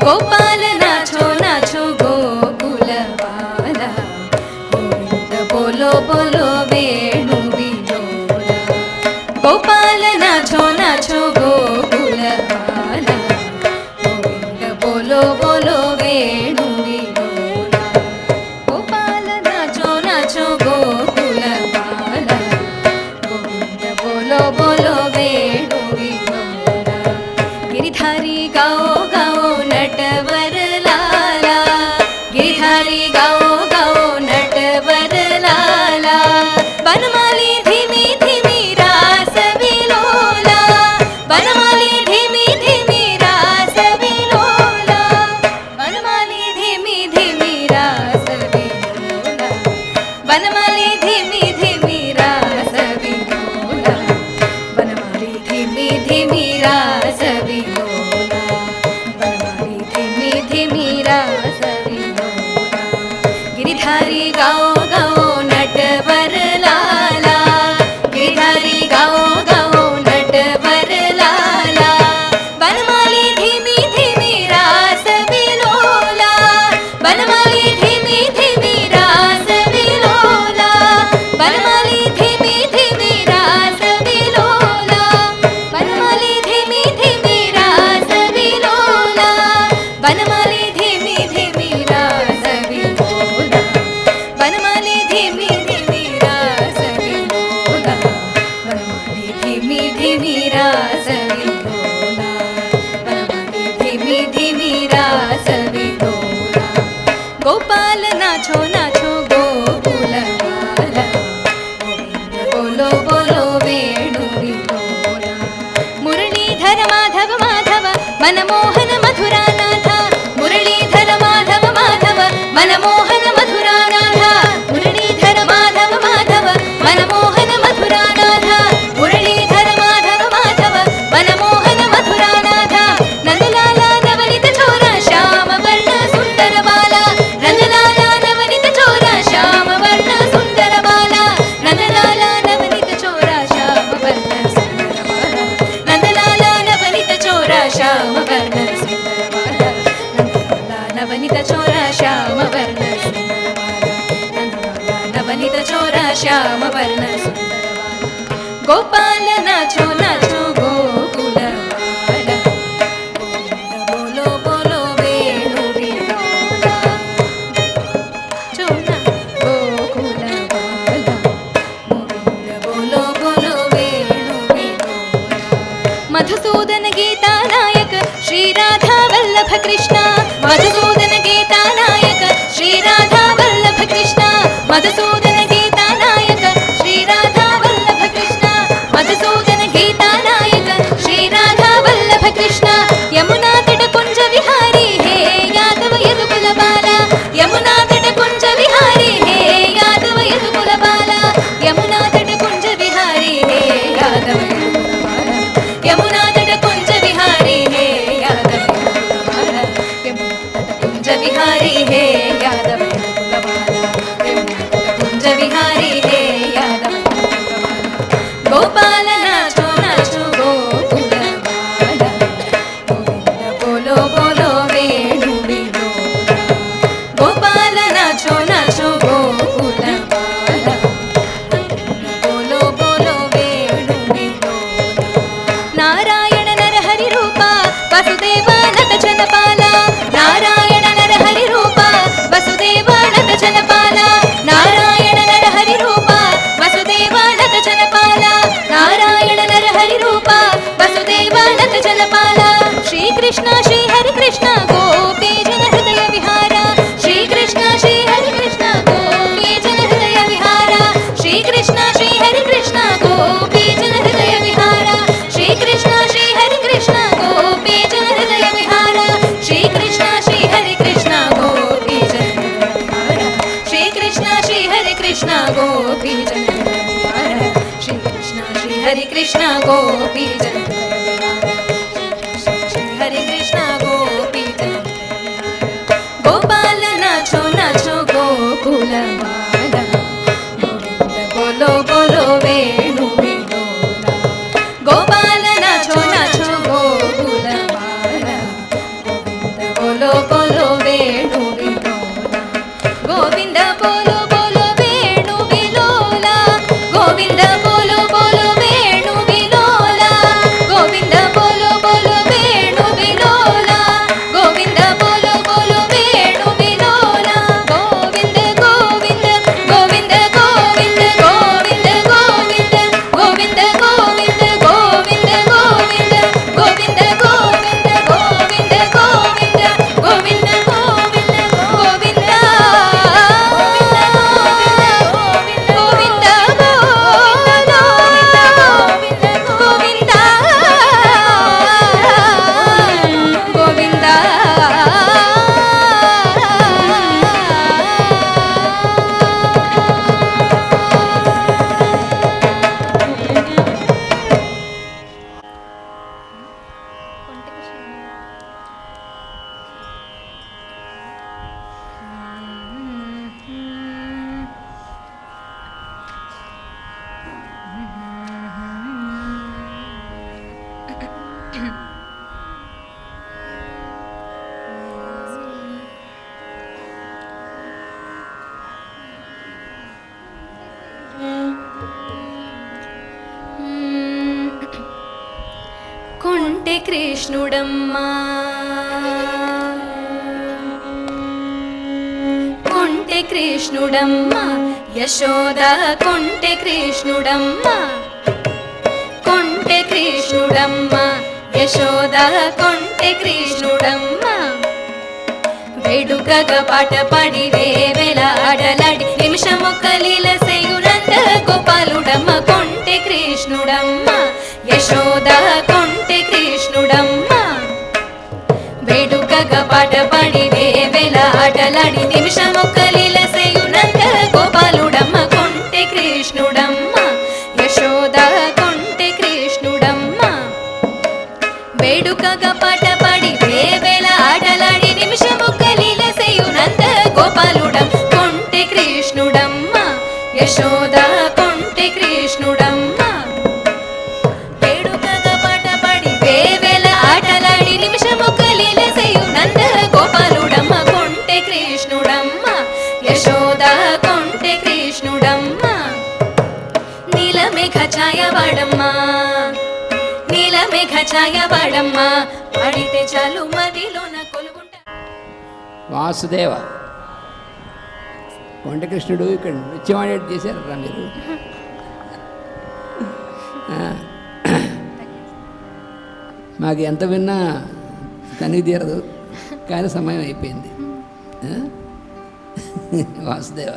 गोपाल नाचो नाचो गोकुल बाला, गोविंद बोलो बोलो वेणु विलोला। गोपाल नाचो नाचो गोकुल बाला, गोविंद बोलो बोलो वेणु विलोला। गोपाल नाचो नाचो गोकुल बाला, गोविंद बोलो बोलो वेणु विलोला। गिरिधारी गाओ गाओ नटवर लाला, गिरिधारी गाओ गाओ नटवर लाला। बनमाली धीमी धीमी रास विलोला, बनमाली धीमी धीमी रास विलोला। बनमाली धीमी धीमी रास विलोला, बनमाली धीमी धीमी रास विलोला। बनमाली धीमी धीमी रास विलोला, बनमाली धीमी धीमी रास विलोला। गिरिधारी गाओ गाओ नटवर लाला, गिरिधारी गाओ गाओ नटवर लाला। बनमाली धीमी धीमी रास विलोला, बनमाली धीमी धीमी रास विलोला। बनमाली धीमी धीमी रास विलोला, बनमाली धीमी धीमी रास विलोला। बनमाली धीमी धीमी रास विलोला, बनमाली धीमी धीमी रास विलोला। बनमाली धीमी धीमी रास विलोला, बनमाली धीमी धीमी रास विलोला। गोपाल नाचो नाचो गोकुल बाला, गोविंद बोलो बोलो वेणु विलोला। मुरलीधर माधव माधव मनमोहन मधुरानाथ, मुरलीधर माधव माधव मनमोहन मधुरानाथ। मुरलीधर माधव माधव मनमोहन मधुरानाथ, मुरलीधर माधव माधव मनमोहन मधुरानाथ। नंदलाला नवनीत चोरा श्याम वर्ण सुंदर बाला, नंदलाला नवनीत चोरा श्याम वर्ण सुंदर बाला। नंदलाला नवनीत चोरा श्याम वर्ण सुंदर बाला, नंदलाला नवनीत चोरा श्याम वर्ण सुंदर बाला। नंदलाला नवनीत चोरा श्याम वर्ण सुंदर बाला, नंदलाला नवनीत चोरा श्याम वर्ण सुंदर बाला। गोपाल नाचो नाचो गोकुल बाला, गोविंद बोलो बोलो वेणु विलोला। चोना गोकुल बाला, गोविंद बोलो बोलो वेणु विलोला। मधुसूदन गीता नायक श्री राधा वल्लभ कृष्ण, मधुसूदन गीता नायक श्री राधा वल्लभ कृष्ण। मधुसूदन गीता नायक श्री राधा वल्लभ कृष्ण, मधुसूदन गीता नायक श्री राधा वल्लभ कृष्ण। यमुना तट कुंज विहारी हे यादव यदुकुल बाला, यमुना तट कुंज विहारी हे यादव यदुकुल बाला। यमुना तट कुंज विहारी हे यादव यदुकुल बाला, यमुना तट कुंज विहारी हे यादव यदुकुल बाला। यमुना तट कुंज विहारी हे यादव यदुकुल बाला, यमुना तट कुंज विहारी हे यादव यदुकुल बाला। गोपाल नाचो नाचो गोकुल बाला, गोविंद बोलो बोलो वेणु विलोला। गोपाल नाचो नाचो गोकुल बाला, गोविंद बोलो बोलो वेणु विलोला। नारायण नरहरि रूपा वसुदेव नत जनपाला, नारायण नरहरि रूपा वसुदेव नत जनपाला। नारायण नरहरि रूपा वसुदेव नत जनपाला, नारायण नरहरि रूपा वसुदेव नत जनपाला। श्री कृष्ण श्री हरि कृष्ण गोपी जन हृदय विहारा, श्री कृष्ण श्री हरि कृष्ण गोपी जन हृदय विहारा। श्री कृष्ण श्री हरि कृष्ण गोपी जन हृदय विहारा, श्री कृष्ण श्री हरि कृष्ण गोपी जन हृदय विहारा। श्री कृष्ण श्री हरि कृष्ण गोपी जन हृदय विहारा, श्री कृष्ण श्री हरि कृष्ण गोपी जन हृदय विहारा। श्री कृष्ण श्री हरि कृष्ण गोपी जन हृदय विहारा, श्री हरि कृष्ण गोपी जन हृदय विहारा। गोपाल नाचो नाचो गोकुल बाला, బోలో బోలో వేణు విలోల గోవింద బోలో బోలో వేణు విలోల గోవింద బోలో బోలో వేణు విలోల గోవింద బోలో బోలో వేణు విలోల గోవింద బోలో బోలో వేణు విలోల గోవింద గోవింద గోవింద గోవింద గోవింద గోవింద గోవింద గోవింద గోవింద గోవింద గోవింద గోవింద గోవింద గోవింద గోవింద గోవింద కొంటె కృష్ణుడమ్మా కొంటె కృష్ణుడమ్మా యశోద కొంటె కృష్ణుడమ్మా కొంటె కృష్ణుడమ్మా యశోద కొంటె కృష్ణుడమ్మా వేడుకగా పాట పాడి వేలాడలాడి నిమిషమొక్క లీల సేయునంత గోపాలుడమ్మ కొంటె కృష్ణుడమ్మ యశోద కొంటె కృష్ణుడమ్మ వేడుకగా పాట పాడి వేలాడలాడి నిమిషమొక్క లీల సేయునంత గోపాలుడమ్మ కొంటె కృష్ణుడమ్మ యశోద కొంటె కృష్ణుడమ్మ వేడుకగా పాట పాడి వేలాడలాడి నిమిషమొక్క లీల సేయునంత గోపాలుడం కొంటె కృష్ణుడమ్మ యశోద కొంటె కృష్ణుడమ్మ వేడుకగా పాట పాడి వేలాడలాడి నిమిషమొక్క లీల సేయునంత గోపాలుడమ్మ కొంటె కృష్ణుడమ్మ యశోద కొంటె కృష్ణుడమ్మ నీలమేఘ ఛాయవాడమ్మా నీలమేఘ ఛాయవాడమ్మా పాడితే చాలు మదిలోన కొలుగుంట వాసుదేవ కొండకృష్ణుడు ఇక్కడ నృత్యమాడేట్టు చేశారా మీరు? మాకు ఎంత విన్నా తనివి తీరదు, కానీ సమయం అయిపోయింది. వాసుదేవ